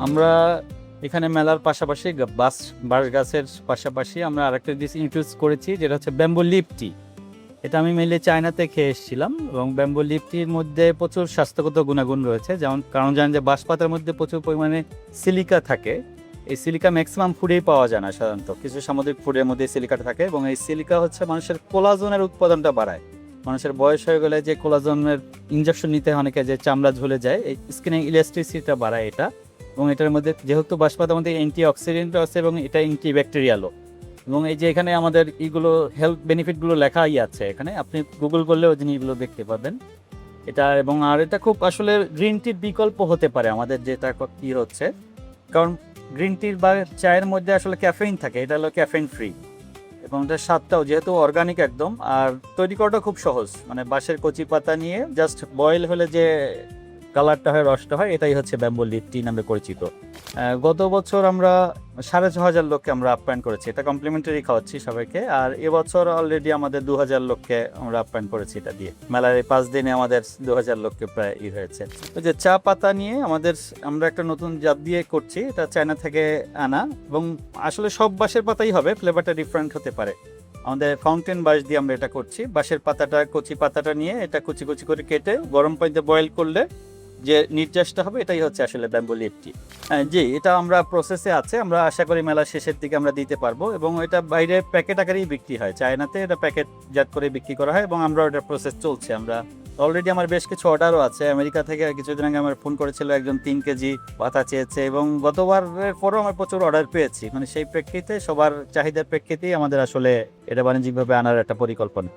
আমরা এখানে মেলার পাশাপাশি বাঁশ গাছের পাশাপাশি আমরা আরেকটা জিনিস ইন্ট্রোডিউস করেছি, যেটা হচ্ছে ব্যাম্বু লিপ টি। এটা আমি মেনলি চায়নাতে খেয়ে এসেছিলাম, এবং ব্যাম্বু লিপ টির মধ্যে প্রচুর স্বাস্থ্যগত গুণাগুণ রয়েছে। যেমন কারণ জানেন যে বাঁশ পাতার মধ্যে প্রচুর পরিমাণে সিলিকা থাকে। এই সিলিকা ম্যাক্সিমাম ফুডেই পাওয়া যায় না, সাধারণত কিছু সামুদ্রিক ফুডের মধ্যে সিলিকাটা থাকে, এবং এই সিলিকা হচ্ছে মানুষের কোলাজনের উৎপাদনটা বাড়ায়। মানুষের বয়স হয়ে গেলে যে কোলাজনের ইনজেকশন নিতে হয় অনেকে, যে চামড়া ঝুলে যায়, এই স্কিনের ইলাস্টিসিটিটা বাড়ায় এটা। এবং এটার মধ্যে যেহেতু বাঁশ পাতার মধ্যে অ্যান্টি অক্সিডেন্টও আছে এবং এটা অ্যান্টি ব্যাকটেরিয়ালও। এবং এই যে এখানে আমাদের এইগুলো হেলথ বেনিফিটগুলো লেখাই আছে, এখানে আপনি গুগল করলেও জিনিসগুলো দেখতে পাবেন এটা। এবং আর এটা খুব আসলে গ্রিন টির বিকল্প হতে পারে আমাদের, যেটা কি হচ্ছে, কারণ গ্রিন টির বা চায়ের মধ্যে আসলে ক্যাফেইন থাকে, এটা হলো ক্যাফেইন ফ্রি, এবং এটার স্বাদটাও যেহেতু অর্গানিক একদম, আর তৈরি করাটা খুব সহজ। মানে বাঁশের কচি পাতা নিয়ে জাস্ট বয়েল হলে যে কালারটা হয়, রসটা হয়, এটাই হচ্ছে ব্যাম্বু লিপ টি নামে পরিচিত। গত বছর আমরা 6,500 লোককে আমরা আপ্যায়ন করেছি, এটা কমপ্লিমেন্টারি খাওয়াচ্ছি সবাইকে। আর এবছর অলরেডি আমাদের 2,000 লোককে আমরা আপ্যায়ন করেছি এটা দিয়ে। মেলার এই 5 দিনে আমাদের 2,000 লোককে প্রায় হয়েছে। ওই যে চা পাতা নিয়ে আমরা একটা নতুন জাত দিয়ে করছি, এটা চায়না থেকে আনা, এবং আসলে সব বাঁশের পাতাই হবে, ফ্লেভারটা ডিফারেন্ট হতে পারে। আমাদের ফাউন্টেন বাঁশ দিয়ে আমরা এটা করছি। বাঁশের পাতাটা, কচি পাতাটা নিয়ে এটা কুচি কুচি করে কেটে গরম পানিতে বয়েল করলে যে নির্যাসটা হবে, এটাই হচ্ছে আসলে ব্যাম্বু লিপ টি। জি, এটা আমরা প্রসেসে আছে, আমরা আশা করি মেলার শেষের দিকে আমরা দিতে পারবো। এবং এটা বাইরে প্যাকেট আকারেই বিক্রি হয়, চায়নাতে এটা প্যাকেটজাত করে বিক্রি করা হয়, এবং আমরা এটা প্রসেস চলছে। আমরা অলরেডি আমার বেশ কিছু অর্ডারও আছে। আমেরিকা থেকে কিছুদিন আগে আমার ফোন করেছিল একজন, 3 কেজি পাতা চেয়েছে, এবং গতবারের পরেও আমরা প্রচুর অর্ডার পেয়েছি। মানে সেই প্রেক্ষিতে, সবার চাহিদার প্রেক্ষিতেই আমাদের আসলে এটা বাণিজ্যিকভাবে আনার একটা পরিকল্পনা।